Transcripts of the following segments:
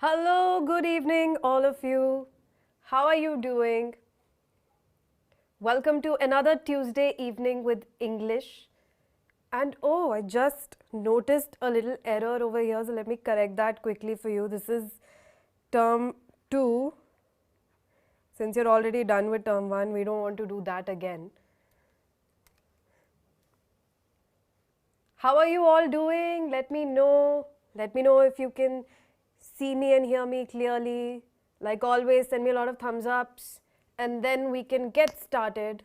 Hello, good evening, all of you. How are you doing? Welcome to another Tuesday evening with English. And oh, I just noticed a little error over here, so let me correct that quickly for you. This is term 2. Since you're already done with term 1, we don't want to do that again. How are you all doing? Let me know. Let me know if you can see me and hear me clearly. Like always, send me a lot of thumbs ups and then we can get started.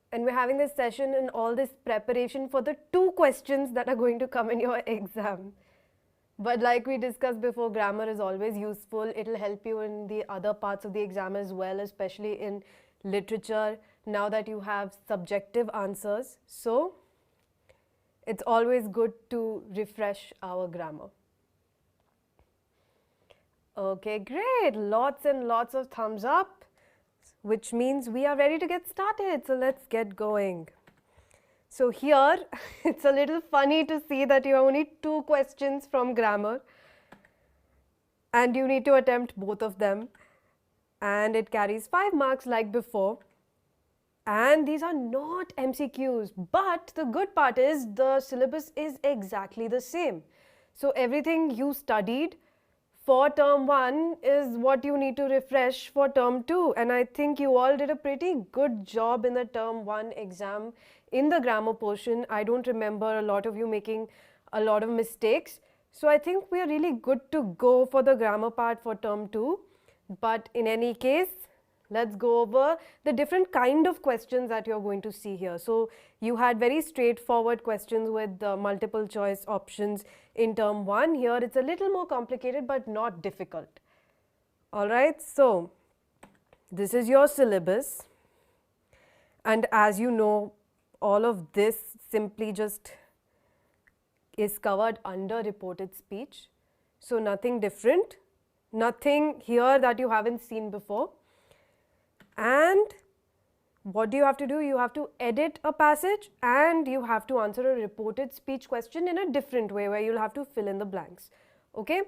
And we're having this session and all this preparation for the 2 questions that are going to come in your exam. But like we discussed before, grammar is always useful. It'll help you in the other parts of the exam as well, especially in literature, now that you have subjective answers. So it's always good to refresh our grammar. Okay, great. Lots and lots of thumbs up, which means we are ready to get started. So let's get going. So here, it's a little funny to see that you have only 2 questions from grammar and you need to attempt both of them, and it carries 5 marks like before. And these are not MCQs, but the good part is the syllabus is exactly the same. So everything you studied for term 1 is what you need to refresh for term 2. And I think you all did a pretty good job in the term 1 exam in the grammar portion. I don't remember a lot of you making a lot of mistakes. So I think we are really good to go for the grammar part for term 2. But in any case, let's go over the different kind of questions that you're going to see here. So you had very straightforward questions with multiple choice options in term 1. Here it's a little more complicated but not difficult. Alright, so this is your syllabus, and as you know, all of this simply just is covered under reported speech. So nothing different, nothing here that you haven't seen before. And what do you have to do? You have to edit a passage and you have to answer a reported speech question in a different way where you'll have to fill in the blanks. Okay?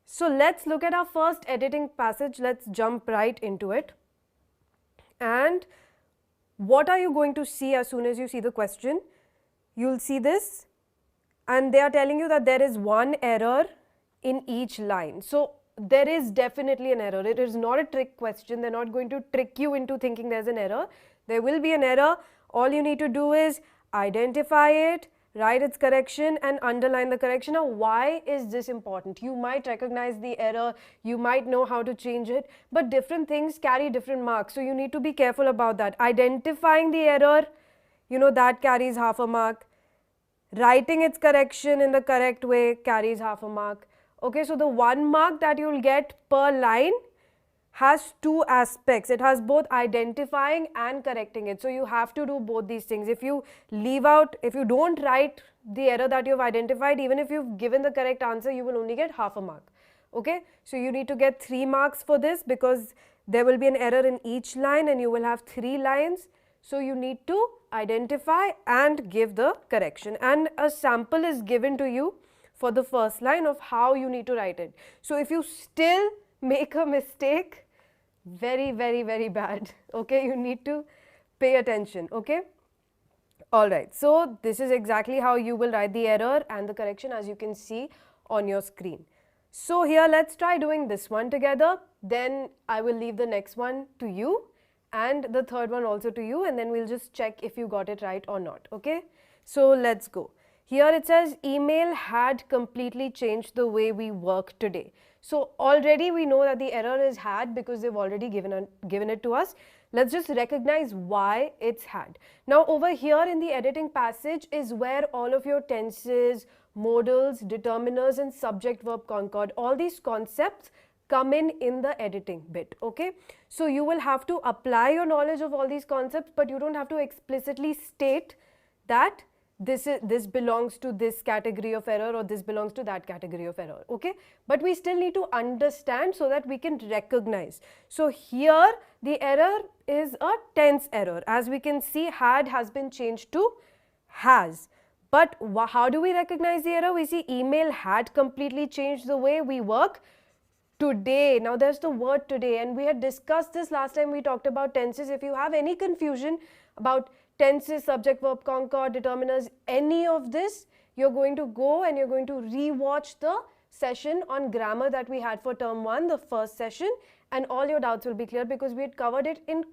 So let's look at our first editing passage. Let's jump right into it. And what are you going to see as soon as you see the question? You'll see this, and they are telling you that there is one error in each line. So there is definitely an error. It is not a trick question. They're not going to trick you into thinking there's an error. There will be an error. All you need to do is identify it, write its correction and underline the correction. Now, why is this important? You might recognize the error, you might know how to change it, but different things carry different marks. So you need to be careful about that. Identifying the error, that carries half a mark. Writing its correction in the correct way carries half a mark. Okay, so the 1 mark that you will get per line has 2 aspects. It has both identifying and correcting it. So you have to do both these things. If you leave out, if you don't write the error that you have identified, even if you've given the correct answer, you will only get half a mark. Okay, so you need to get 3 marks for this because there will be an error in each line and you will have 3 lines. So you need to identify and give the correction. And a sample is given to you for the first line of how you need to write it. So if you still make a mistake, very, very, very bad. Okay, you need to pay attention. Okay, alright, so this is exactly how you will write the error and the correction, as you can see on your screen. So here let's try doing this one together, then I will leave the next one to you and the third one also to you, and then we'll just check if you got it right or not. Okay, so let's go. Here it says email had completely changed the way we work today. So already we know that the error is had because they've already given it to us. Let's just recognize why it's had. Now over here in the editing passage is where all of your tenses, modals, determiners and subject verb concord, all these concepts come in the editing bit. Okay, so you will have to apply your knowledge of all these concepts, but you don't have to explicitly state that this belongs to this category of error or this belongs to that category of error. Okay, but we still need to understand so that we can recognize. So here the error is a tense error. As we can see, had has been changed to has, But how do we recognize the error? We see email had completely changed the way we work today. Now there's the word today, and we had discussed this last time we talked about tenses. If you have any confusion about tenses, subject, verb, concord, determiners, any of this, you're going to go and you're going to re-watch the session on grammar that we had for term 1, the first session, and all your doubts will be clear because we had covered it in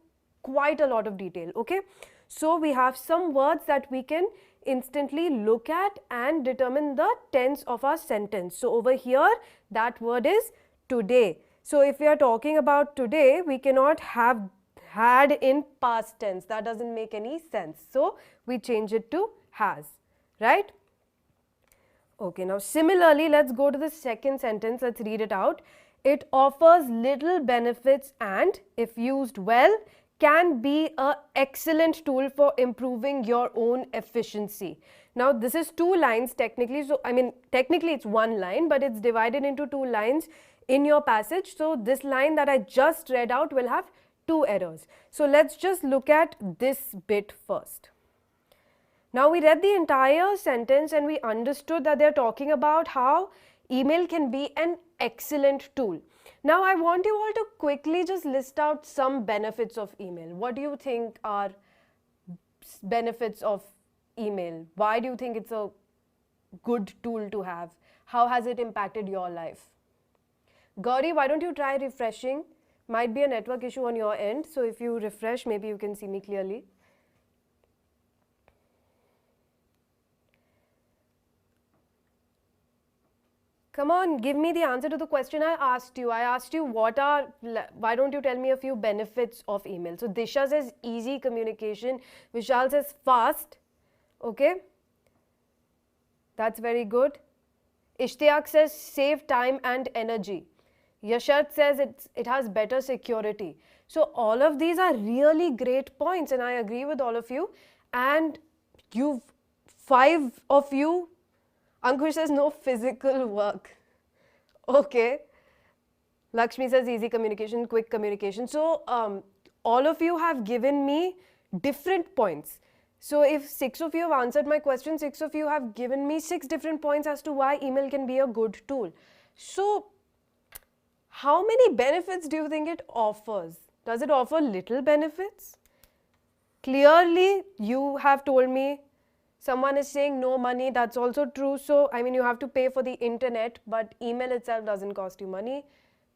quite a lot of detail. Okay, so we have some words that we can instantly look at and determine the tense of our sentence. So over here, that word is today. So if we are talking about today, we cannot have had in past tense. That doesn't make any sense. So we change it to has, right? Okay, now similarly, let's go to the second sentence. Let's read it out. It offers little benefits and, if used well, can be an excellent tool for improving your own efficiency. Now, this is 2 lines technically. So, I mean, technically it's 1 line, but it's divided into 2 lines in your passage. So, this line that I just read out will have 2 errors. So, let's just look at this bit first. Now, we read the entire sentence and we understood that they're talking about how email can be an excellent tool. Now, I want you all to quickly just list out some benefits of email. What do you think are benefits of email? Why do you think it's a good tool to have? How has it impacted your life? Gauri, why don't you try refreshing? Might be a network issue on your end. So, if you refresh, maybe you can see me clearly. Come on, give me the answer to the question I asked you. I asked you why don't you tell me a few benefits of email? So Disha says easy communication. Vishal says fast. Okay. That's very good. Ishtiaq says save time and energy. Yashat says it has better security. So all of these are really great points and I agree with all of you. And 5 of you, Ankush says no physical work. Okay. Lakshmi says easy communication, quick communication. So, all of you have given me different points. So, if 6 of you have answered my question, 6 of you have given me 6 different points as to why email can be a good tool. So, how many benefits do you think it offers? Does it offer little benefits? Clearly, you have told me. Someone is saying no money, that's also true. So, I mean, you have to pay for the internet, but email itself doesn't cost you money.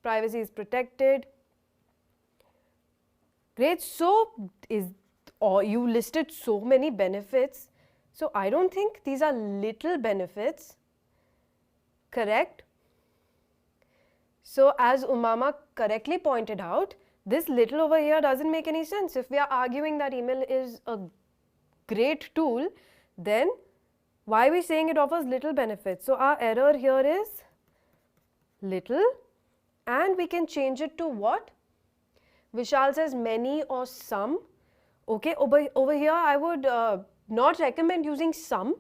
Privacy is protected. Great. So, you listed so many benefits. So, I don't think these are little benefits. Correct? So, as Umama correctly pointed out, this little over here doesn't make any sense. If we are arguing that email is a great tool, then why are we saying it offers little benefits? So, our error here is little and we can change it to what? Vishal says many or some. Okay, over here I would not recommend using some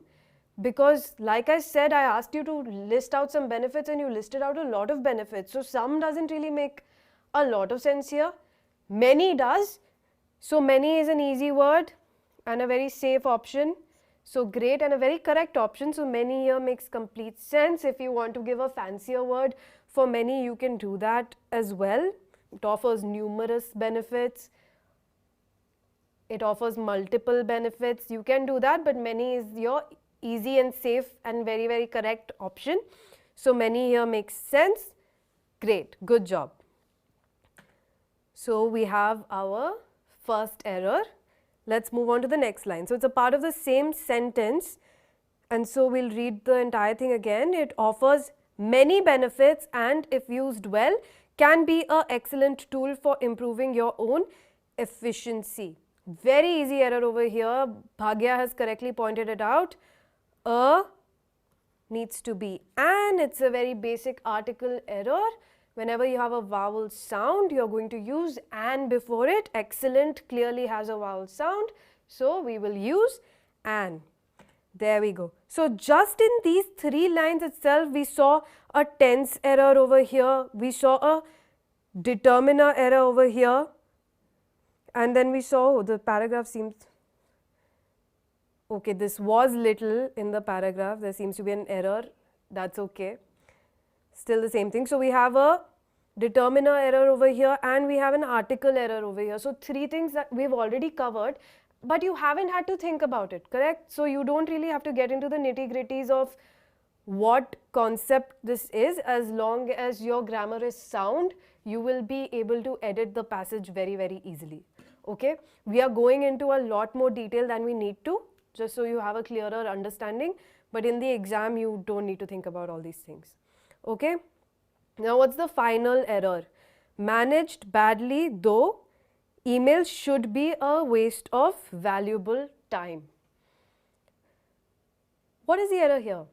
because like I said, I asked you to list out some benefits and you listed out a lot of benefits. So, some doesn't really make a lot of sense here. Many does. So, many is an easy word and a very safe option. So, great and a very correct option. So, many here makes complete sense. If you want to give a fancier word for many, you can do that as well. It offers numerous benefits. It offers multiple benefits. You can do that, but many is your easy and safe and very, very correct option. So, many here makes sense. Great. Good job. So, we have our first error. Let's move on to the next line. So, it's a part of the same sentence and so we'll read the entire thing again. It offers many benefits and if used well can be an excellent tool for improving your own efficiency. Very easy error over here. Bhagya has correctly pointed it out. A needs to be an. It's a very basic article error. Whenever you have a vowel sound, you're going to use an before it. Excellent clearly has a vowel sound. So, we will use an. There we go. So, just in these 3 lines itself, we saw a tense error over here. We saw a determiner error over here. And then we saw the paragraph seems Okay, this was little in the paragraph. There seems to be an error. That's okay. Still the same thing. So we have a determiner error over here and we have an article error over here. So 3 things that we've already covered, but you haven't had to think about it, correct? So you don't really have to get into the nitty-gritties of what concept this is. As long as your grammar is sound, you will be able to edit the passage very, very easily. Okay? We are going into a lot more detail than we need to, just so you have a clearer understanding. But in the exam, you don't need to think about all these things. Okay? Now, what's the final error? Managed badly, though email should be a waste of valuable time. What is the error here?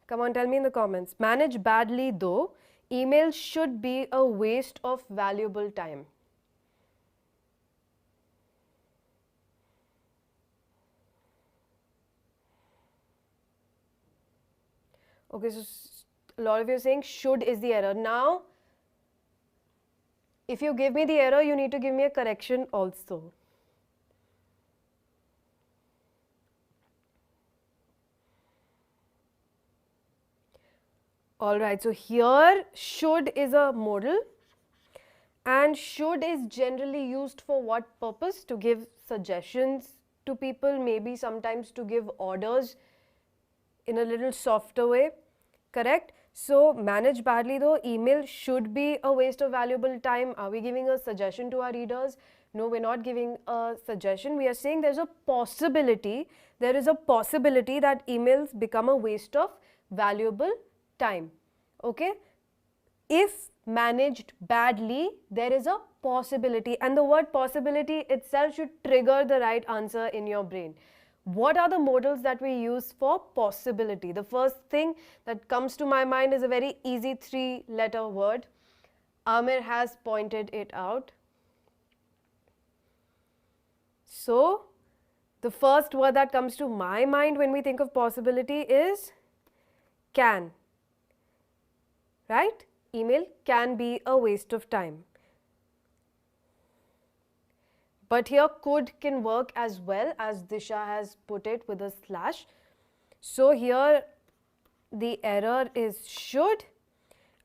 Come on, tell me in the comments. Managed badly, though email should be a waste of valuable time. Okay, so a lot of you are saying should is the error. Now, if you give me the error, you need to give me a correction also. Alright, so here should is a modal and should is generally used for what purpose? To give suggestions to people, maybe sometimes to give orders in a little softer way, correct? So, manage badly though, email should be a waste of valuable time. Are we giving a suggestion to our readers? No, we're not giving a suggestion. We are saying there is a possibility that emails become a waste of valuable time. Okay? If managed badly, there is a possibility, and the word possibility itself should trigger the right answer in your brain. What are the modals that we use for possibility? The first thing that comes to my mind is a very easy 3-letter word. Amir has pointed it out. So, the first word that comes to my mind when we think of possibility is can. Right? Email can be a waste of time. But here could can work as well, as Disha has put it with a slash. So here the error is should,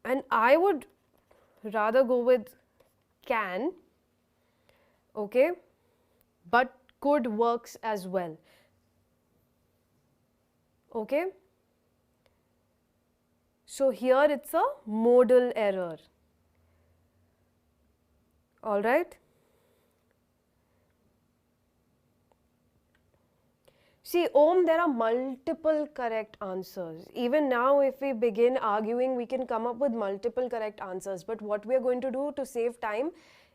and I would rather go with can, okay, but could works as well. Okay. So here it's a modal error. All right. See, Om, there are multiple correct answers. Even now, if we begin arguing, we can come up with multiple correct answers. But what we are going to do to save time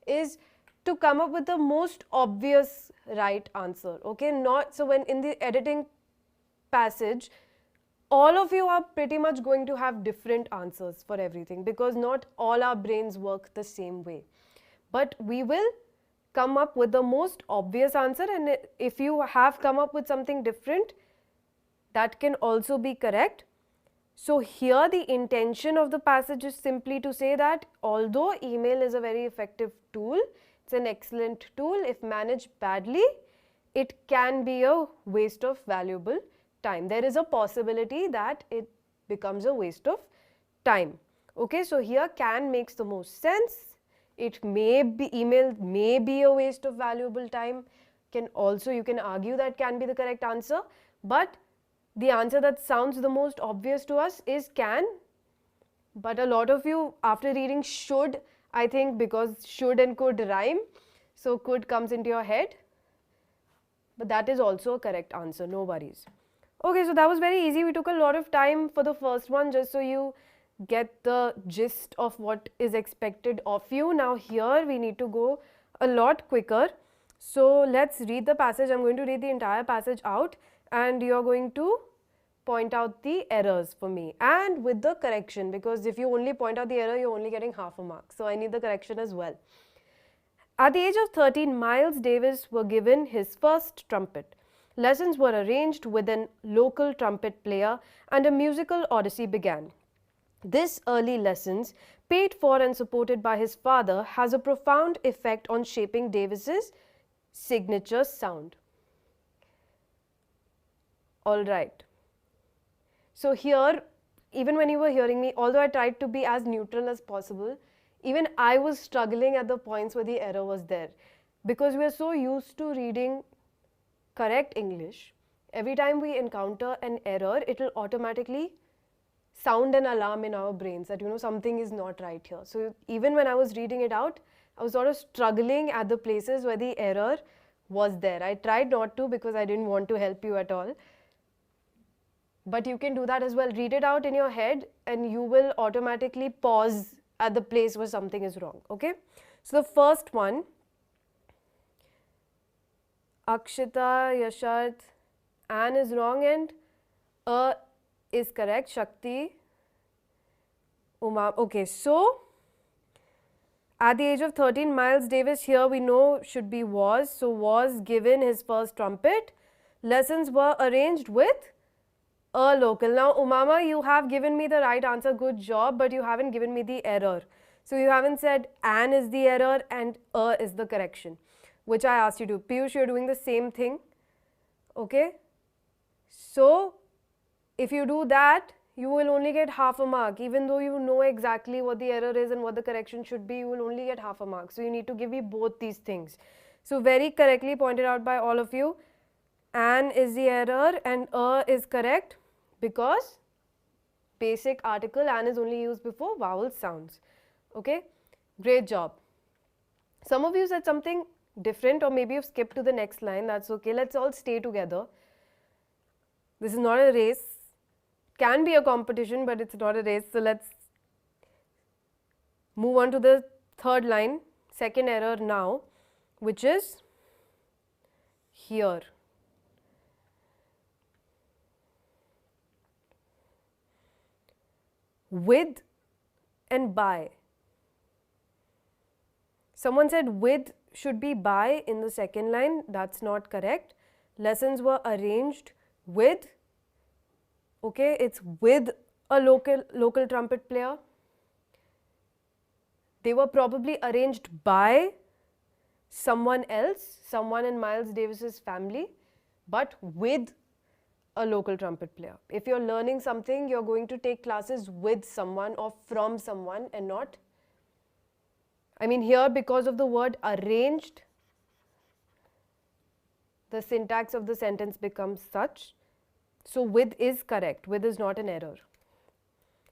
is to come up with the most obvious right answer. Okay, not so when in the editing passage, all of you are pretty much going to have different answers for everything, because not all our brains work the same way. But we will come up with the most obvious answer, and if you have come up with something different, that can also be correct. So here the intention of the passage is simply to say that although email is a very effective tool, it's an excellent tool, if managed badly, it can be a waste of valuable time. There is a possibility that it becomes a waste of time. Okay, so here can makes the most sense. It may be, email may be a waste of valuable time. Can also, you can argue that can be the correct answer, but the answer that sounds the most obvious to us is can. But a lot of you, after reading should, I think because should and could rhyme, so could comes into your head, but that is also a correct answer, no worries. Okay, so that was very easy. We took a lot of time for the first one just so you get the gist of what is expected of you. Now here we need to go a lot quicker. So let's read the passage. I'm going to read the entire passage out and you're going to point out the errors for me and with the correction, because if you only point out the error, you're only getting half a mark. So I need the correction as well. At the age of 13, Miles Davis were given his first trumpet. Lessons were arranged with an local trumpet player and a musical odyssey began. This early lessons, paid for and supported by his father, has a profound effect on shaping Davis's signature sound. Alright. So here, even when you were hearing me, although I tried to be as neutral as possible, even I was struggling at the points where the error was there. Because we are so used to reading correct English, every time we encounter an error, it will automatically sound an alarm in our brains that, you know, something is not right here. So even when I was reading it out, I was sort of struggling at the places where the error was there. I tried not to because I didn't want to help you at all. But you can do that as well. Read it out in your head and you will automatically pause at the place where something is wrong. Okay? So the first one, Akshita, Yashat, An is wrong and is correct. Shakti, Uma. Okay, so at the age of 13, Miles Davis here we know should be was. So was given his first trumpet. Lessons were arranged with a local. Now, Umama, you have given me the right answer, good job, but you haven't given me the error. So you haven't said an is the error and a is the correction, which I asked you to. Piyush, you're doing the same thing. Okay? So, if you do that, you will only get half a mark. Even though you know exactly what the error is and what the correction should be, you will only get half a mark. So, you need to give me both these things. So, very correctly pointed out by all of you. An is the error and a is correct because basic article an is only used before vowel sounds. Okay? Great job. Some of you said something different or maybe you've skipped to the next line. That's okay. Let's all stay together. This is not a race. Can be a competition, but it's not a race. So let's move on to the third line, second error now, which is here. With and by. Someone said with should be by in the second line. That's not correct. Lessons were arranged with. Okay, it's with a local trumpet player. They were probably arranged by someone else, someone in Miles Davis's family, but with a local trumpet player. If you're learning something, you're going to take classes with someone or from someone and not. I mean, here because of the word arranged, the syntax of the sentence becomes such. So with is correct, with is not an error.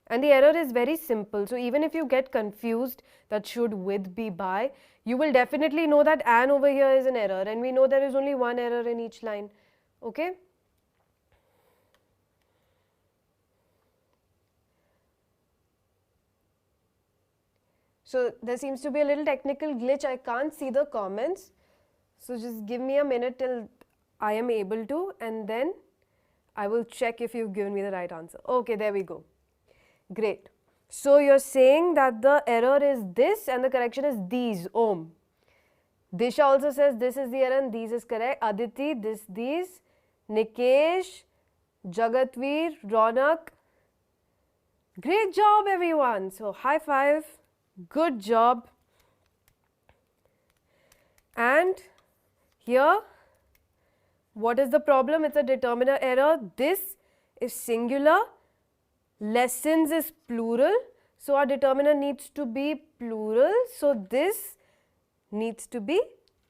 And the error is very simple. So even if you get confused that should with be by, you will definitely know that an over here is an error and we know there is only one error in each line. Okay? So there seems to be a little technical glitch. I can't see the comments. So just give me a minute till I am able to and then I will check if you've given me the right answer. Okay, there we go. Great. So you're saying that the error is this and the correction is these, Om. Disha also says this is the error and these is correct. Aditi, this, these. Nikesh, Jagatveer, Ronak. Great job everyone. So high five. Good job. And here, what is the problem? It's a determiner error. This is singular. Lessons is plural. So our determiner needs to be plural. So this needs to be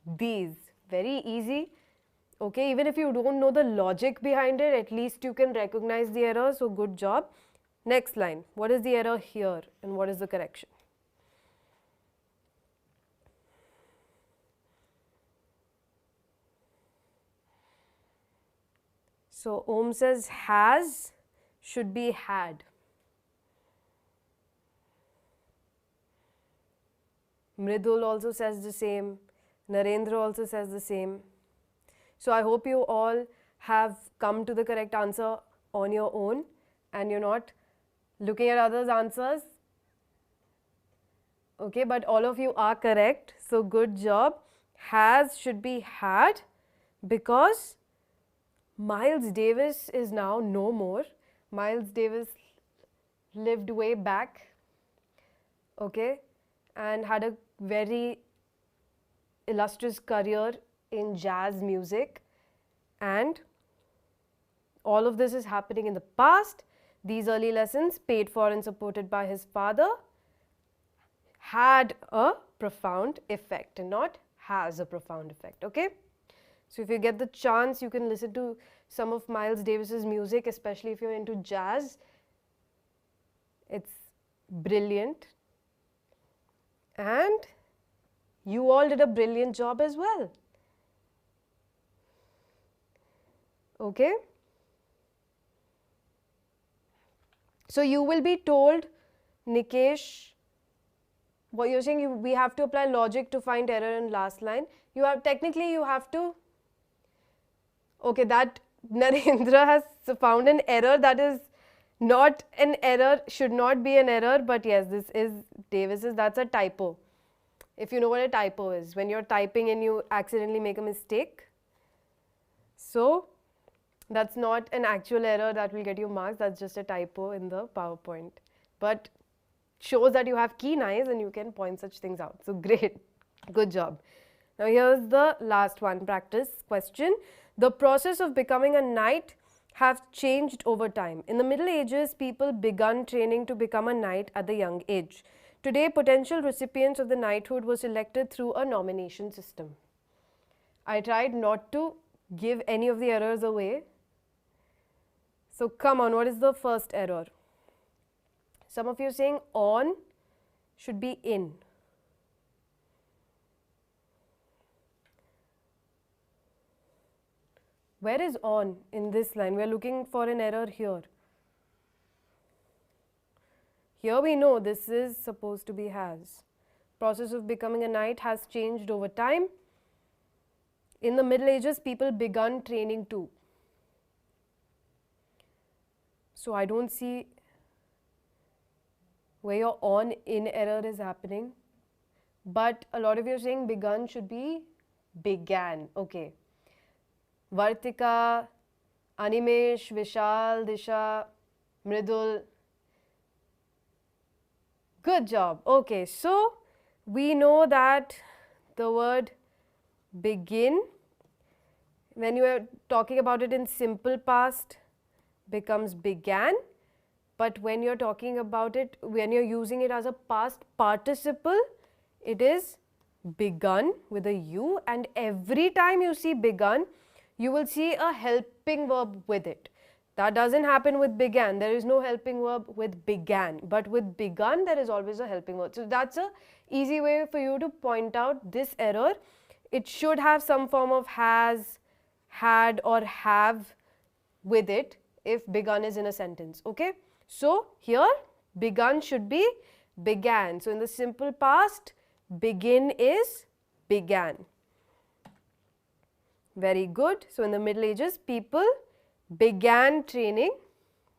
these. Very easy. Okay, even if you don't know the logic behind it, at least you can recognize the error. So good job. Next line. What is the error here and what is the correction? So Om says has should be had. Mridul also says the same. Narendra also says the same. So I hope you all have come to the correct answer on your own and you're not looking at others' answers. Okay, but all of you are correct. So good job. Has should be had because Miles Davis is now no more. Miles Davis lived way back, okay, and had a very illustrious career in jazz music, and all of this is happening in the past. These early lessons, paid for and supported by his father, had a profound effect, and not has a profound effect. Okay, so if you get the chance, you can listen to some of Miles Davis's music, especially if you're into jazz. It's brilliant, and you all did a brilliant job as well. Okay, so you will be told, Nikesh, what you're saying, we have to apply logic to find error in last line. You have to, okay, that Narendra has found an error. That is not an error, should not be an error, but yes, this is Davis's, that's a typo. If you know what a typo is, when you're typing and you accidentally make a mistake. So that's not an actual error that will get you marks, that's just a typo in the PowerPoint. But shows that you have keen eyes and you can point such things out. So great, good job. Now here's the last one, practice question. The process of becoming a knight have changed over time. In the Middle Ages, people began training to become a knight at the young age. Today, potential recipients of the knighthood were selected through a nomination system. I tried not to give any of the errors away. So come on, what is the first error? Some of you are saying on should be in. Where is on in this line? We are looking for an error here. Here we know this is supposed to be has. Process of becoming a knight has changed over time. In the Middle Ages, people began training too. So I don't see where your on in error is happening. But a lot of you are saying begun should be began. Okay. Vartika, Animesh, Vishal, Disha, Mridul. Good job. Okay, so we know that the word begin, when you are talking about it in simple past, becomes began. But when you're talking about it, when you're using it as a past participle, it is begun with a U, and every time you see begun, you will see a helping verb with it. That doesn't happen with began. There is no helping verb with began, but with begun there is always a helping verb. So that's a easy way for you to point out this error. It should have some form of has, had or have with it if begun is in a sentence. Okay, so here begun should be began. So in the simple past, begin is began. Very good. So in the Middle Ages, people began training.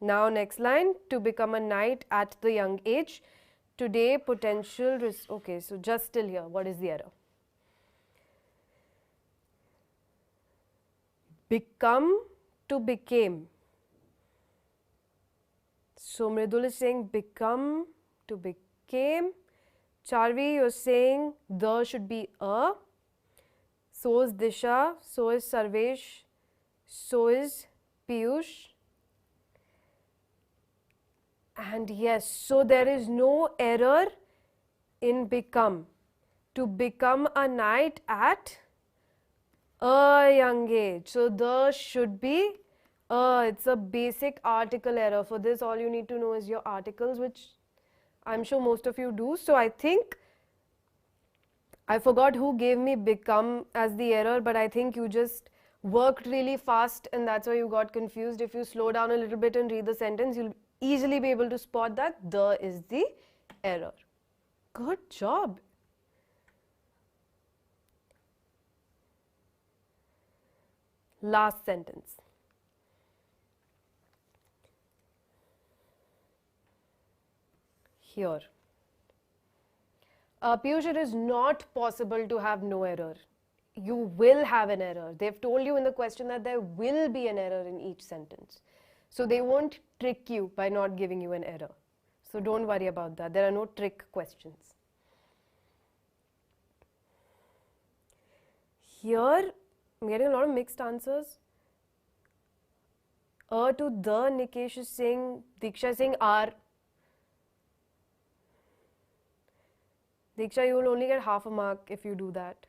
Now next line, to become a knight at the young age. Today, potential okay, so just till here, what is the error? Become to became. So Mridul is saying become to became. Charvi, you're saying the should be a. So is Disha, so is Sarvesh, so is Piyush. And yes, so there is no error in become. To become a knight at a young age. So the should be it's a basic article error. For this, all you need to know is your articles, which I'm sure most of you do. So I think I forgot who gave me become as the error, but I think you just worked really fast and that's why you got confused. If you slow down a little bit and read the sentence, you'll easily be able to spot that the is the error. Good job. Last sentence. Here. Piyush, it is not possible to have no error. You will have an error. They've told you in the question that there will be an error in each sentence. So they won't trick you by not giving you an error. So don't worry about that. There are no trick questions. Here, I'm getting a lot of mixed answers. To the, Nikesh is saying, Diksha is saying are. Diksha, you will only get half a mark if you do that.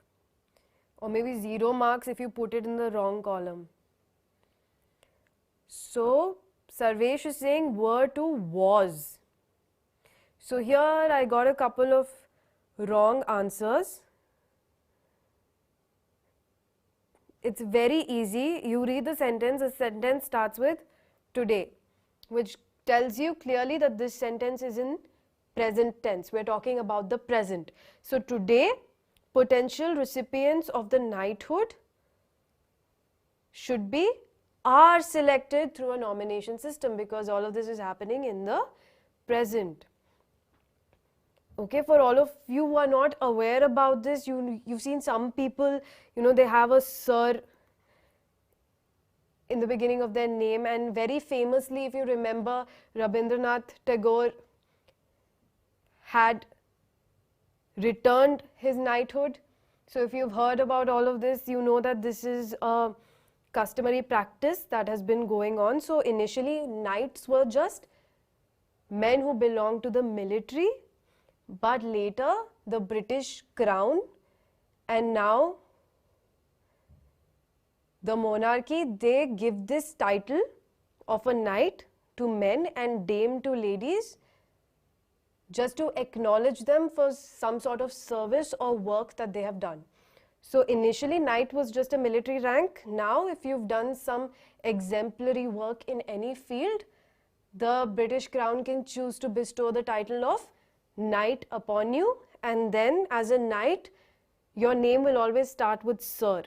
Or maybe 0 marks if you put it in the wrong column. So, Sarvesh is saying were to was. So here I got a couple of wrong answers. It's very easy. You read the sentence starts with today, which tells you clearly that this sentence is in present tense. We're talking about the present. So today, potential recipients of the knighthood should be are selected through a nomination system, because all of this is happening in the present. Okay, for all of you who are not aware about this, you've seen some people, they have a sir in the beginning of their name, and very famously, if you remember, Rabindranath Tagore had returned his knighthood. So if you've heard about all of this, you know that this is a customary practice that has been going on. So initially, knights were just men who belonged to the military, but later the British Crown and now the monarchy, they give this title of a knight to men and dame to ladies, just to acknowledge them for some sort of service or work that they have done. So initially knight was just a military rank. Now if you've done some exemplary work in any field, the British Crown can choose to bestow the title of knight upon you, and then as a knight your name will always start with sir.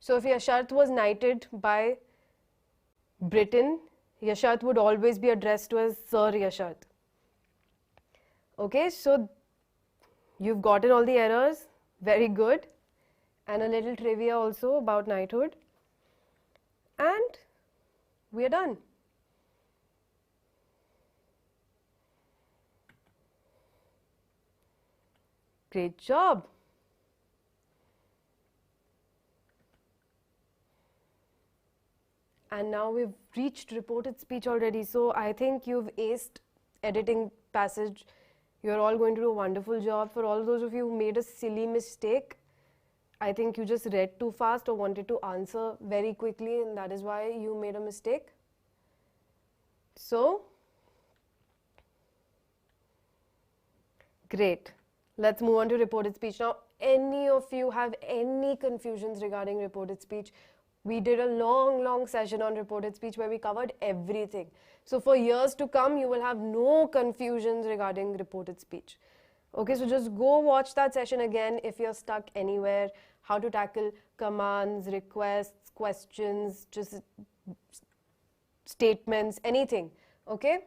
So if Yasharth was knighted by Britain, Yasharth would always be addressed to as Sir Yasharth. Okay, so you've gotten all the errors, very good, and a little trivia also about knighthood, and we are done. Great job. And now we've reached reported speech already. So I think you've aced editing passage. You're all going to do a wonderful job. For all those of you who made a silly mistake, I think you just read too fast or wanted to answer very quickly, and that is why you made a mistake. So, great. Let's move on to reported speech. Now, any of you have any confusions regarding reported speech? We did a long session on reported speech where we covered everything. So for years to come, you will have no confusions regarding reported speech. Okay, so just go watch that session again if you're stuck anywhere. How to tackle commands, requests, questions, just statements, anything. Okay?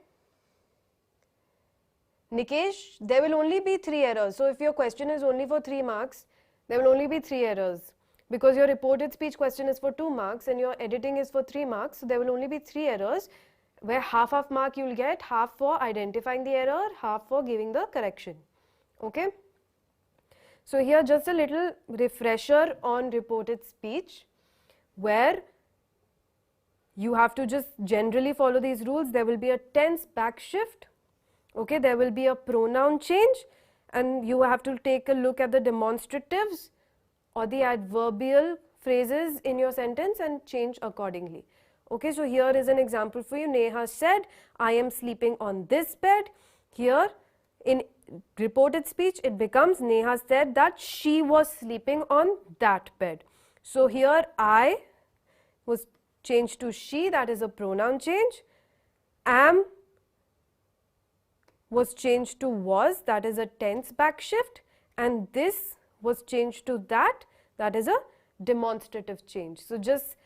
Nikesh, there will only be 3 errors. So if your question is only for 3 marks, there will only be 3 errors. Because your reported speech question is for 2 marks and your editing is for 3 marks, so there will only be 3 errors, where half mark you will get, half for identifying the error, half for giving the correction. Okay? So here just a little refresher on reported speech, where you have to just generally follow these rules. There will be a tense back shift. Okay, there will be a pronoun change, and you have to take a look at the demonstratives or the adverbial phrases in your sentence and change accordingly. Okay, so here is an example for you. Neha said, I am sleeping on this bed. Here in reported speech, it becomes Neha said that she was sleeping on that bed. So here I was changed to she, that is a pronoun change. Am was changed to was, that is a tense back shift, and this was changed to that is a demonstrative change. So just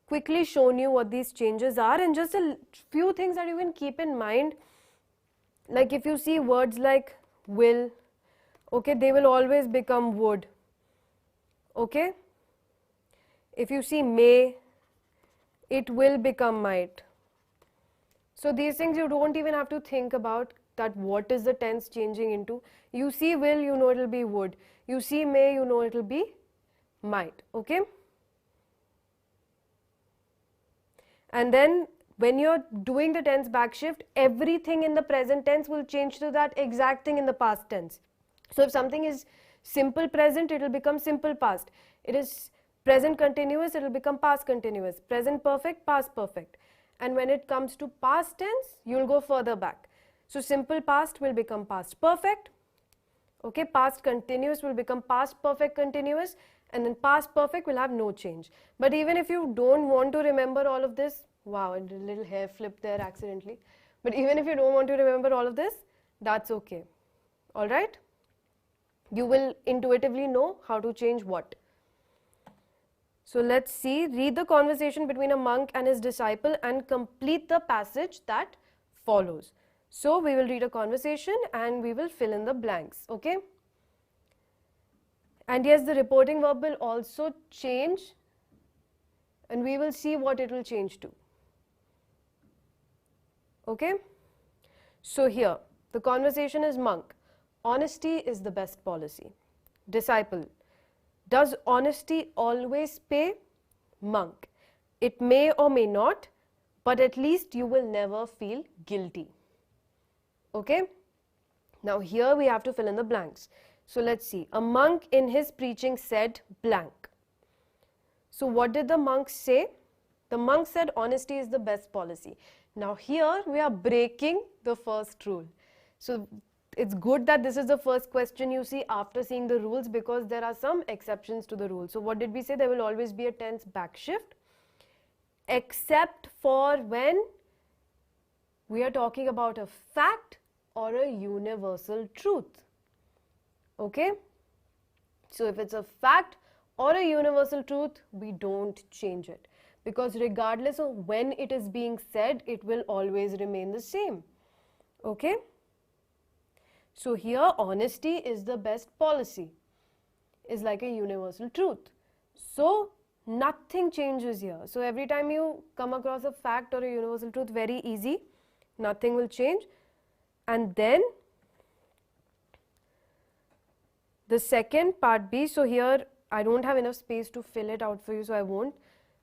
quickly shown you what these changes are, and just a few things that you can keep in mind. Like if you see words like will, okay, they will always become would. Okay? If you see may, it will become might. So these things you don't even have to think about that what is the tense changing into. You see will, you know it will be would. You see may, you know it will be might. Okay. And then when you're doing the tense back shift, everything in the present tense will change to that exact thing in the past tense. So if something is simple present, it will become simple past. It is present continuous, it will become past continuous. Present perfect, past perfect. And when it comes to past tense, you will go further back. So simple past will become past perfect. Okay, past continuous will become past perfect continuous, and then past perfect will have no change. But even if you don't want to remember all of this, wow, a little hair flip there accidentally. But even if you don't want to remember all of this, that's okay. All right? You will intuitively know how to change what. So let's see, read the conversation between a monk and his disciple and complete the passage that follows. So we will read a conversation and we will fill in the blanks, okay? And yes, the reporting verb will also change and we will see what it will change to. Okay? So here, the conversation is monk. Honesty is the best policy. Disciple. Does honesty always pay? Monk. It may or may not, but at least you will never feel guilty. Okay? Now here we have to fill in the blanks. So let's see. A monk in his preaching said blank. So what did the monk say? The monk said honesty is the best policy. Now here we are breaking the first rule. So it's good that this is the first question you see after seeing the rules, because there are some exceptions to the rule. So what did we say? There will always be a tense back shift, except for when we are talking about a fact or a universal truth. Okay? So if it's a fact or a universal truth, we don't change it, because regardless of when it is being said, it will always remain the same. Okay? So here honesty is the best policy, is like a universal truth. So nothing changes here. So every time you come across a fact or a universal truth, very easy, nothing will change. And then the second part B, so here I don't have enough space to fill it out for you, so I won't,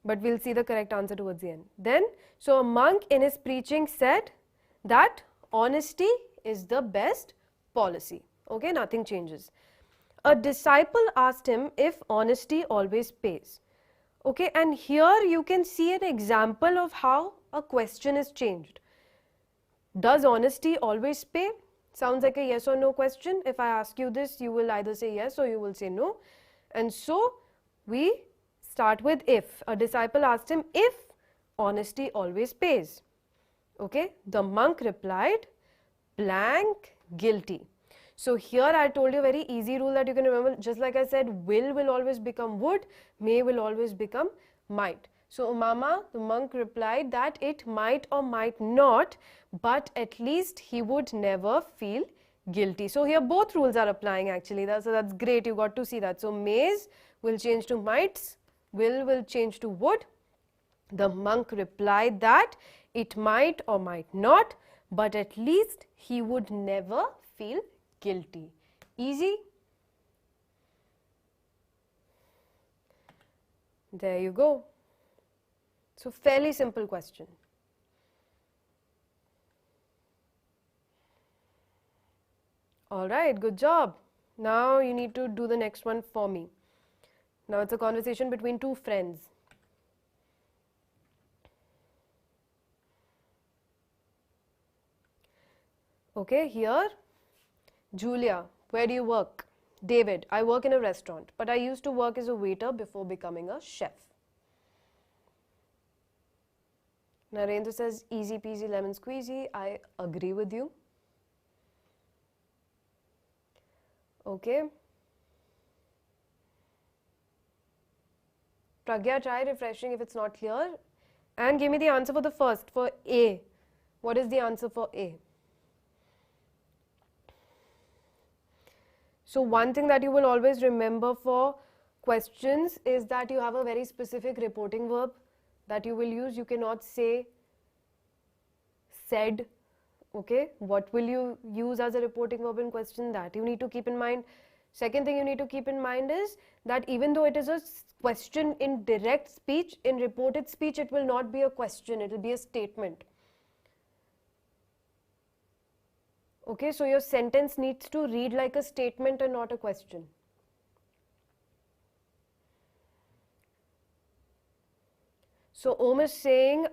but we'll see the correct answer towards the end. Then, so a monk in his preaching said that honesty is the best policy. Okay, nothing changes. A disciple asked him if honesty always pays. Okay, and here you can see an example of how a question is changed. Does honesty always pay? Sounds like a yes or no question. If I ask you this, you will either say yes or you will say no. And so we start with if. A disciple asked him if honesty always pays. Okay, the monk replied blank guilty. So here I told you a very easy rule that you can remember. Just like I said, will always become would, may will always become might. So Umama, the monk, replied that it might or might not, but at least he would never feel guilty. So here both rules are applying actually. So that's great, you got to see that. So mays will change to mights, will change to would. The monk replied that it might or might not, but at least he would never feel guilty. Easy? There you go. So fairly simple question. Alright, good job. Now you need to do the next one for me. Now it's a conversation between two friends. Okay, here, Julia, where do you work? David, I work in a restaurant, but I used to work as a waiter before becoming a chef. Narendra says, easy peasy lemon squeezy. I agree with you. Okay. Pragya, try refreshing if it's not clear. And give me the answer for the first, for A. What is the answer for A? So one thing that you will always remember for questions is that you have a very specific reporting verb that you will use. You cannot say said. Okay, what will you use as a reporting verb in question? That you need to keep in mind. Second thing you need to keep in mind is that even though it is a question in direct speech, in reported speech it will not be a question, it will be a statement. Okay, so your sentence needs to read like a statement and not a question. So Om is saying,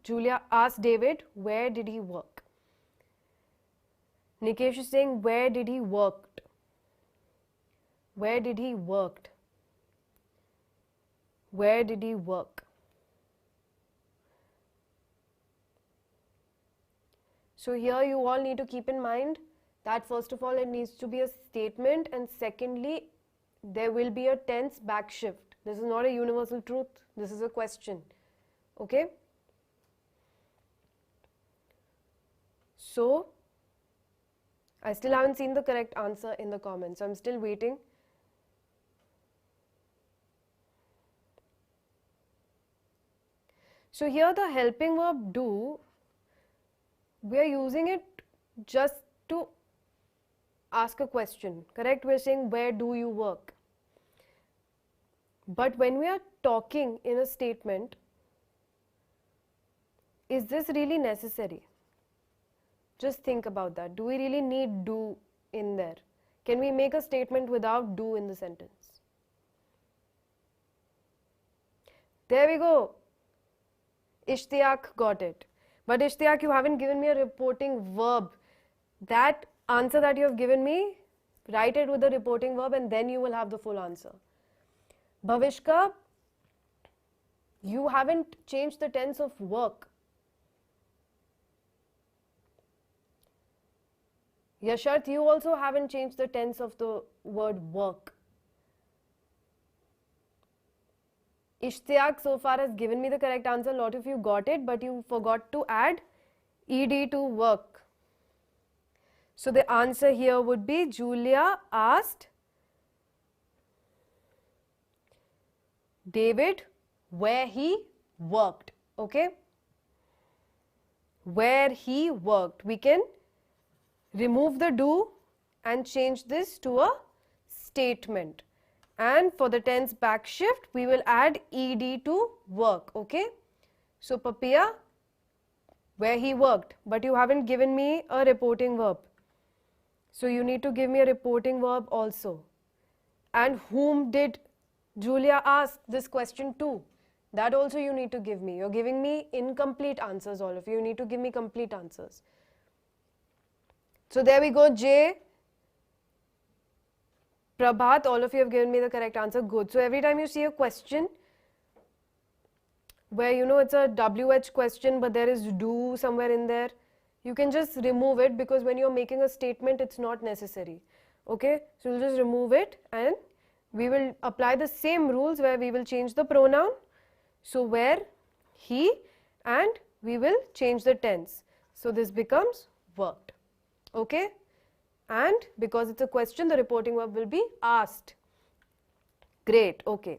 Julia asked David, where did he work? Nikesh is saying, where did he worked? Where did he worked? Where did he work? So here you all need to keep in mind that first of all it needs to be a statement, and secondly there will be a tense back shift. This is not a universal truth, this is a question. Okay? So I still haven't seen the correct answer in the comments, so I'm still waiting. So here the helping verb do, we are using it just to ask a question, correct? We are saying, where do you work? But when we are talking in a statement, is this really necessary? Just think about that. Do we really need do in there? Can we make a statement without do in the sentence? There we go. Ishtiyaq got it. But Ishtiyaq, you haven't given me a reporting verb. That answer that you have given me, write it with the reporting verb and then you will have the full answer. Bhavishka, you haven't changed the tense of work. Yasharth, you also haven't changed the tense of the word work. Ishtiyaq so far has given me the correct answer. A lot of you got it, but you forgot to add ed to work. So the answer here would be, Julia asked David where he worked. Okay? Where he worked. We can remove the do and change this to a statement. And for the tense back shift, we will add ed to work. Okay? So Papiya, where he worked, but you haven't given me a reporting verb. So you need to give me a reporting verb also. And whom did Julia ask this question to? That also you need to give me. You're giving me incomplete answers, all of you. You need to give me complete answers. So there we go, Jay, Prabhat, all of you have given me the correct answer. Good. So every time you see a question where you know it's a WH question but there is do somewhere in there, you can just remove it, because when you're making a statement it's not necessary. Okay, so we'll just remove it and we will apply the same rules where we will change the pronoun. So where he, and we will change the tense. So this becomes worked. Okay, and because it's a question, the reporting verb will be asked. Great. Okay,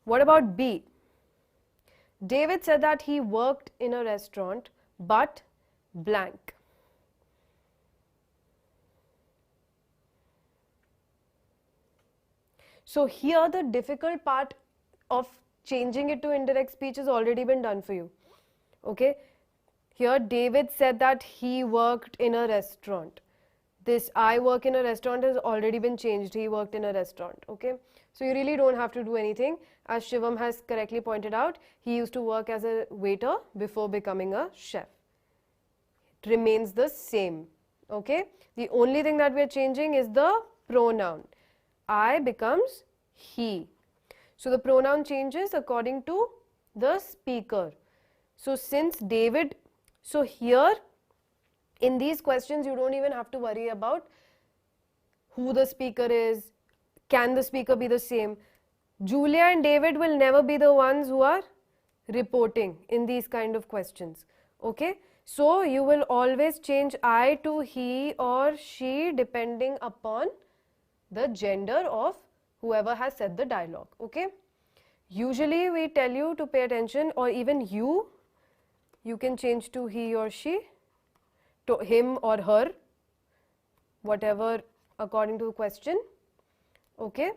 what about B? David said that he worked in a restaurant but blank. So here the difficult part of changing it to indirect speech has already been done for you. Okay, here David said that he worked in a restaurant. This I work in a restaurant has already been changed. He worked in a restaurant. Okay, so you really don't have to do anything. As Shivam has correctly pointed out, he used to work as a waiter before becoming a chef. It remains the same. Okay, the only thing that we are changing is the pronoun. I becomes he. So the pronoun changes according to the speaker. So since David, so here in these questions you don't even have to worry about who the speaker is, can the speaker be the same. Julia and David will never be the ones who are reporting in these kind of questions. Okay, so you will always change I to he or she depending upon the gender of whoever has said the dialogue. Okay, usually we tell you to pay attention, or even you can change to he or she, to him or her, whatever according to the question. Okay.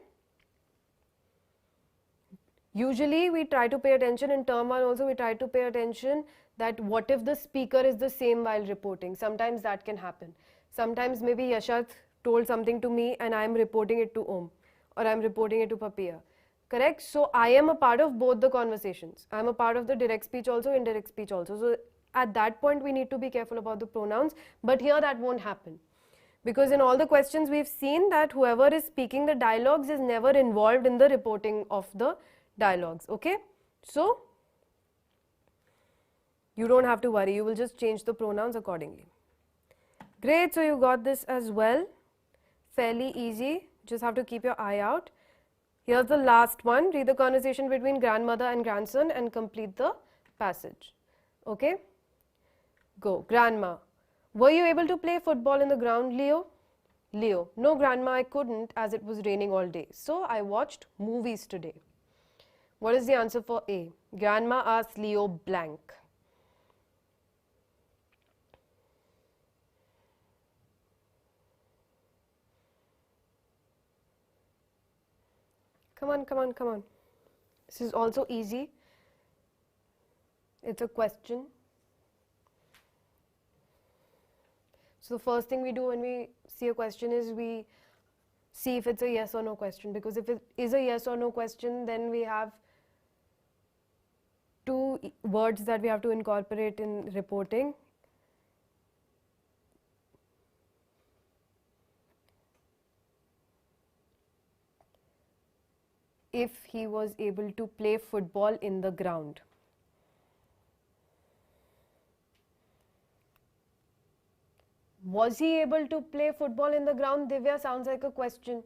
Usually we try to pay attention in term 1 also, we try to pay attention that what if the speaker is the same while reporting. Sometimes that can happen. Sometimes maybe Yashat told something to me and I am reporting it to Om, or I am reporting it to Papiya. Correct? So I am a part of both the conversations. I am a part of the direct speech also, indirect speech also. So at that point we need to be careful about the pronouns, but here that won't happen. Because in all the questions we've seen that whoever is speaking the dialogues is never involved in the reporting of the dialogues. Okay? So you don't have to worry, you will just change the pronouns accordingly. Great, so you got this as well. Fairly easy, just have to keep your eye out. Here's the last one. Read the conversation between grandmother and grandson and complete the passage. Okay? Go. Grandma. Were you able to play football in the ground, Leo? Leo. No, grandma, I couldn't as it was raining all day. So I watched movies today. What is the answer for A? Grandma asked Leo blank. Come on, come on, come on. This is also easy. It's a question. So the first thing we do when we see a question is we see if it's a yes or no question, because if it is a yes or no question, then we have two words that we have to incorporate in reporting. If he was able to play football in the ground. Was he able to play football in the ground? Divya, sounds like a question.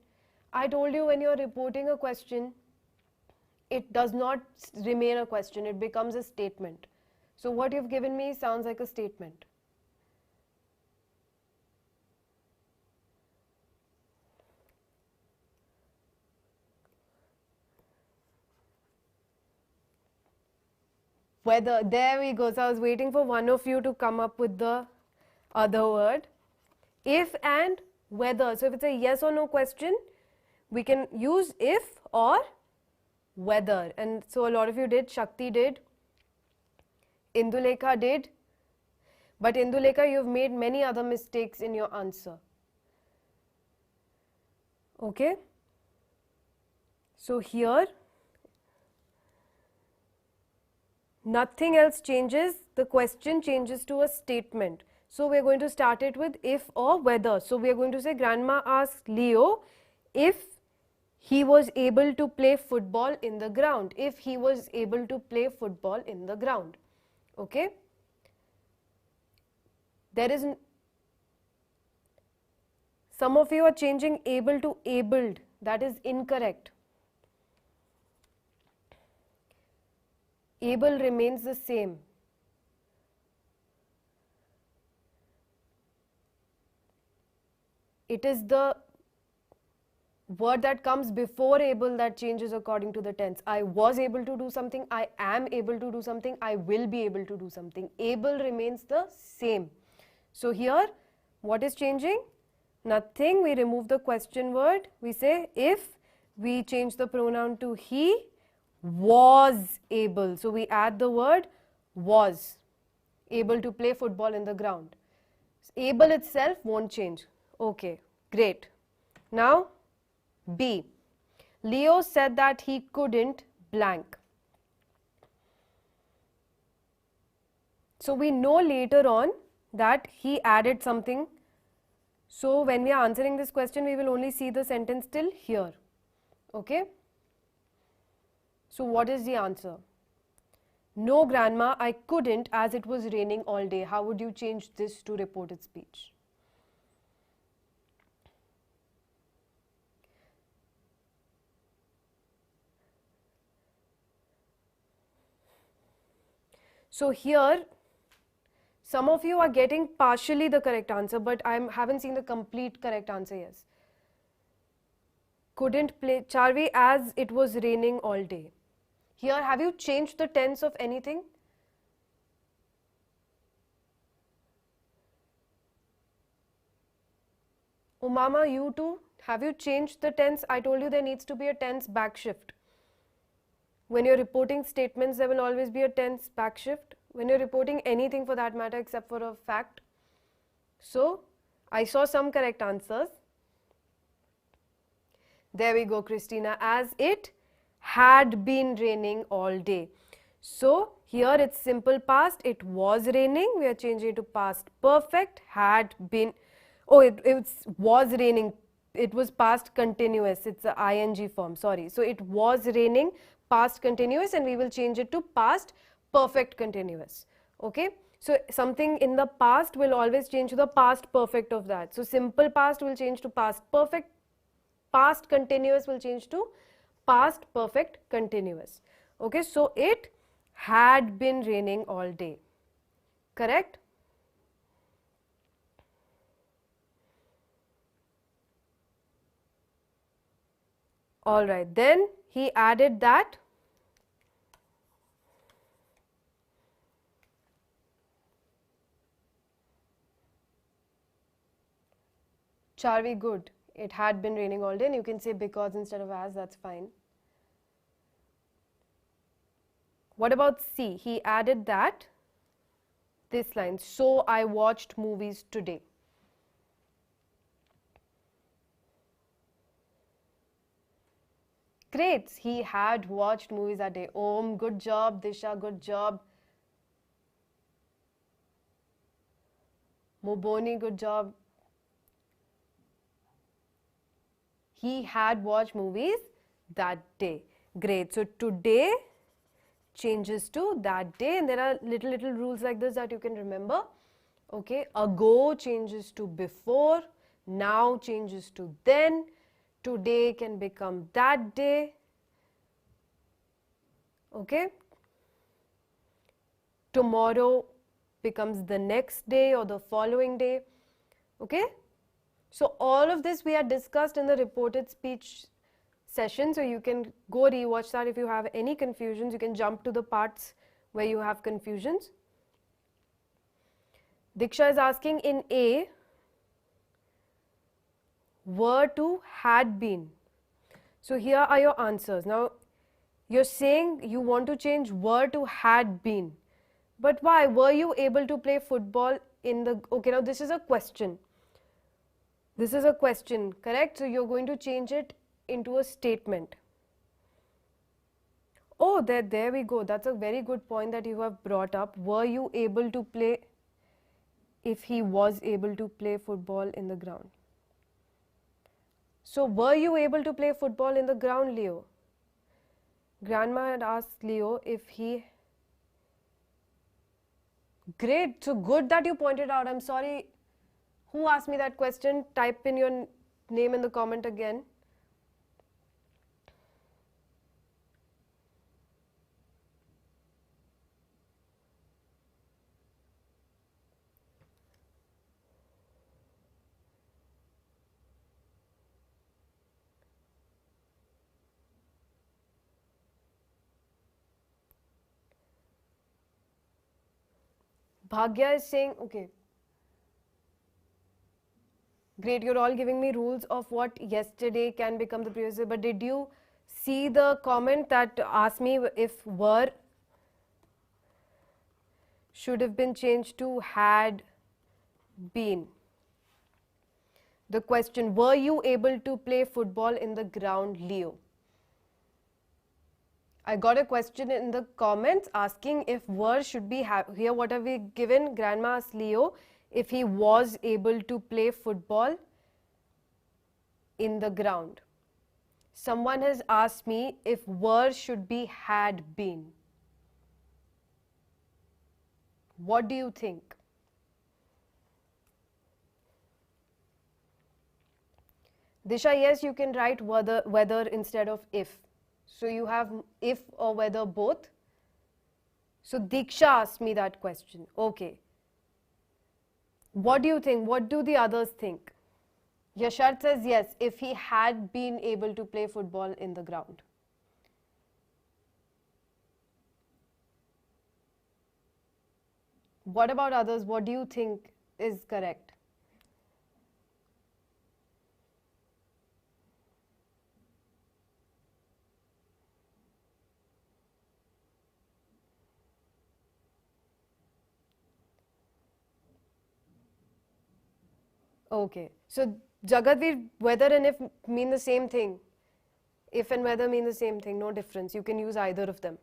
I told you when you're reporting a question, it does not remain a question, it becomes a statement. So what you've given me sounds like a statement. Whether, there we go. So I was waiting for one of you to come up with the other word. If and whether. So if it's a yes or no question, we can use if or whether. And so a lot of you did. Shakti did. Indulekha did. But Indulekha, you've made many other mistakes in your answer. Okay? So here, nothing else changes, the question changes to a statement. So we are going to start it with if or whether. So we are going to say, Grandma asked Leo if he was able to play football in the ground. If he was able to play football in the ground. Okay? There is, some of you are changing able to abled. That is incorrect. Able remains the same. It is the word that comes before able that changes according to the tense. I was able to do something, I am able to do something, I will be able to do something. Able remains the same. So here, what is changing? Nothing. We remove the question word. We say if, we change the pronoun to he was able. So we add the word was able to play football in the ground. Able itself won't change. Okay, great. Now B. Leo said that he couldn't blank. So we know later on that he added something. So when we are answering this question, we will only see the sentence till here. Okay? So what is the answer? No, Grandma, I couldn't as it was raining all day. How would you change this to reported speech? So here, some of you are getting partially the correct answer, but I haven't seen the complete correct answer yet. Couldn't play, Charvi, as it was raining all day. Here, have you changed the tense of anything? Oh mama, you too? Have you changed the tense? I told you there needs to be a tense back shift. When you're reporting statements, there will always be a tense back shift. When you're reporting anything for that matter except for a fact. So, I saw some correct answers. There we go, Christina. As it had been raining all day. So, here it's simple past. It was raining. We are changing it to past perfect. Had been. Oh, it was raining. It was past continuous. It's a ing form. Sorry. So, it was raining past continuous, and we will change it to past perfect continuous. Okay. So, something in the past will always change to the past perfect of that. So, simple past will change to past perfect. Past continuous will change to past perfect continuous. Okay. So, it had been raining all day. Correct? All right. Then he added that Charvi, good. It had been raining all day, and you can say because instead of as, that's fine. What about C? He added that, this line, so I watched movies today. Great, he had watched movies that day. Om, good job. Disha, good job. Moboni, good job. He had watched movies that day. Great. So, today changes to that day, and there are little rules like this that you can remember. Okay. Ago changes to before. Now changes to then. Today can become that day. Okay. Tomorrow becomes the next day or the following day. Okay. So, all of this we had discussed in the reported speech session. So, you can go rewatch that. If you have any confusions, you can jump to the parts where you have confusions. Diksha is asking in A, were to, had been. So, here are your answers. Now, you're saying you want to change were to had been. But why? Were you able to play football in the... Okay, now this is a question. This is a question, correct? So, you're going to change it into a statement. Oh, there we go. That's a very good point that you have brought up. Were you able to play if he was able to play football in the ground? So, were you able to play football in the ground, Leo? Grandma had asked Leo if he... Great. So, good that you pointed out. I'm sorry. Who asked me that question? Type in your name in the comment again. Bhagya is saying, okay. Great, you're all giving me rules of what yesterday can become the previous day, but did you see the comment that asked me if were should have been changed to had been? The question, were you able to play football in the ground, Leo? I got a question in the comments asking if were should be here. What have we given? Grandma asked Leo if he was able to play football in the ground. Someone has asked me if were should be had been. What do you think? Disha, yes, you can write whether instead of if. So you have if or whether both. So Diksha asked me that question. Okay. What do you think? What do the others think? Yashart says yes, if he had been able to play football in the ground. What about others? What do you think is correct? Okay. So Jagadveer, whether and if mean the same thing. If and whether mean the same thing, no difference. You can use either of them.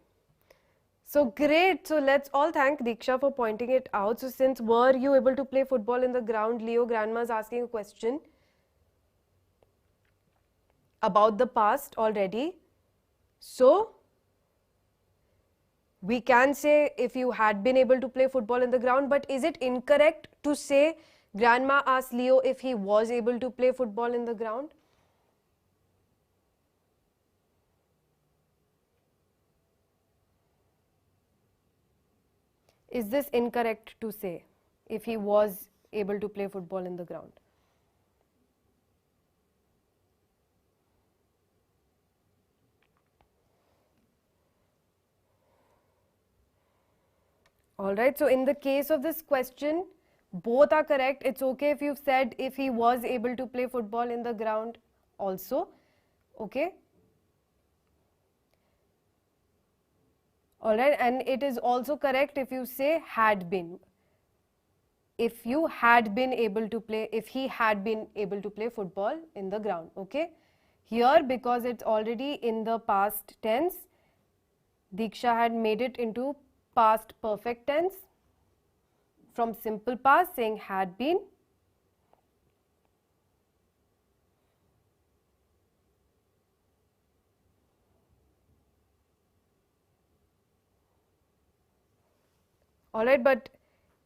So great. So let's all thank Diksha for pointing it out. So since were you able to play football in the ground, Leo grandma is asking a question about the past already. So we can say if you had been able to play football in the ground, but is it incorrect to say grandma asked Leo if he was able to play football in the ground? Is this incorrect to say if he was able to play football in the ground? Alright, so in the case of this question, both are correct. It's okay if you've said if he was able to play football in the ground also. Okay. Alright, and it is also correct if you say had been. If you had been able to play, if he had been able to play football in the ground. Okay. Here, because it's already in the past tense, Diksha had made it into past perfect tense from simple past, saying had been. Alright, but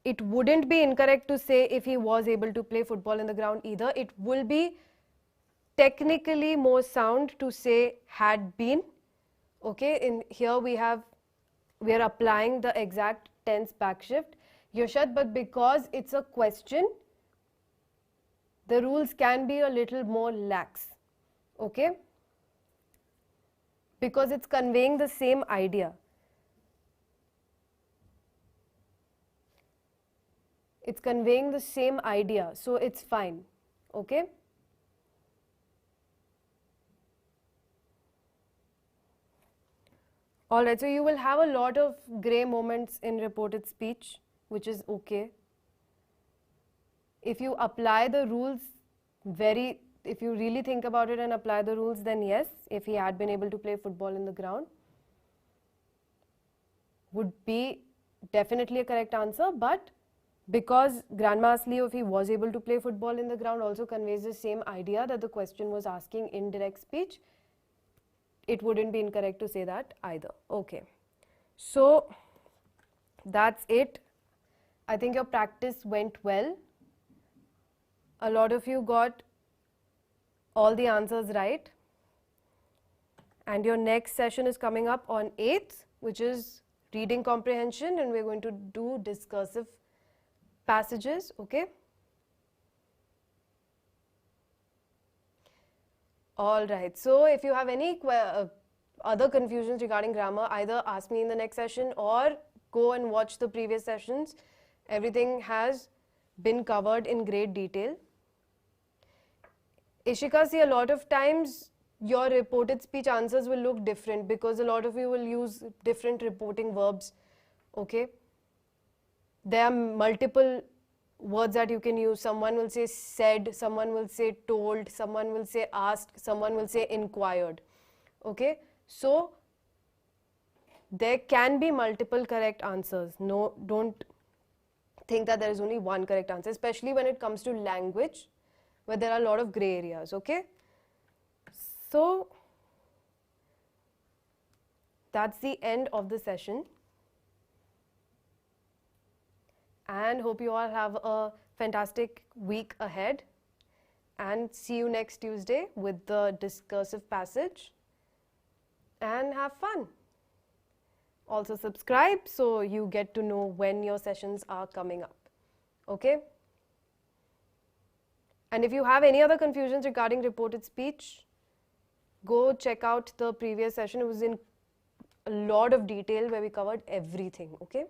it wouldn't be incorrect to say if he was able to play football in the ground either. It will be technically more sound to say had been. Okay, in here we are applying the exact tense backshift. Yashad, but because it's a question, the rules can be a little more lax. Okay, because it's conveying the same idea. It's conveying the same idea, so it's fine. Okay. Alright, so you will have a lot of grey moments in reported speech, which is okay. If you apply the rules if you really think about it and apply the rules, then yes, if he had been able to play football in the ground, would be definitely a correct answer, but because grandma asked Leo if he was able to play football in the ground also conveys the same idea that the question was asking in direct speech, it wouldn't be incorrect to say that either. Okay, so that's it. I think your practice went well. A lot of you got all the answers right, and your next session is coming up on 8th, which is reading comprehension, and we're going to do discursive passages. Okay. All right. So if you have any other confusions regarding grammar, either ask me in the next session or go and watch the previous sessions. Everything has been covered in great detail. Ishika, see, a lot of times your reported speech answers will look different because a lot of you will use different reporting verbs. Okay. There are multiple words that you can use. Someone will say said, someone will say told, someone will say asked, someone will say inquired. Okay, so there can be multiple correct answers. No, don't think that there is only one correct answer, especially when it comes to language where there are a lot of gray areas. Okay, so that's the end of the session. And hope you all have a fantastic week ahead, and see you next Tuesday with the discursive passage, and have fun. Also subscribe so you get to know when your sessions are coming up. Okay? And if you have any other confusions regarding reported speech, go check out the previous session. It was in a lot of detail where we covered everything. Okay?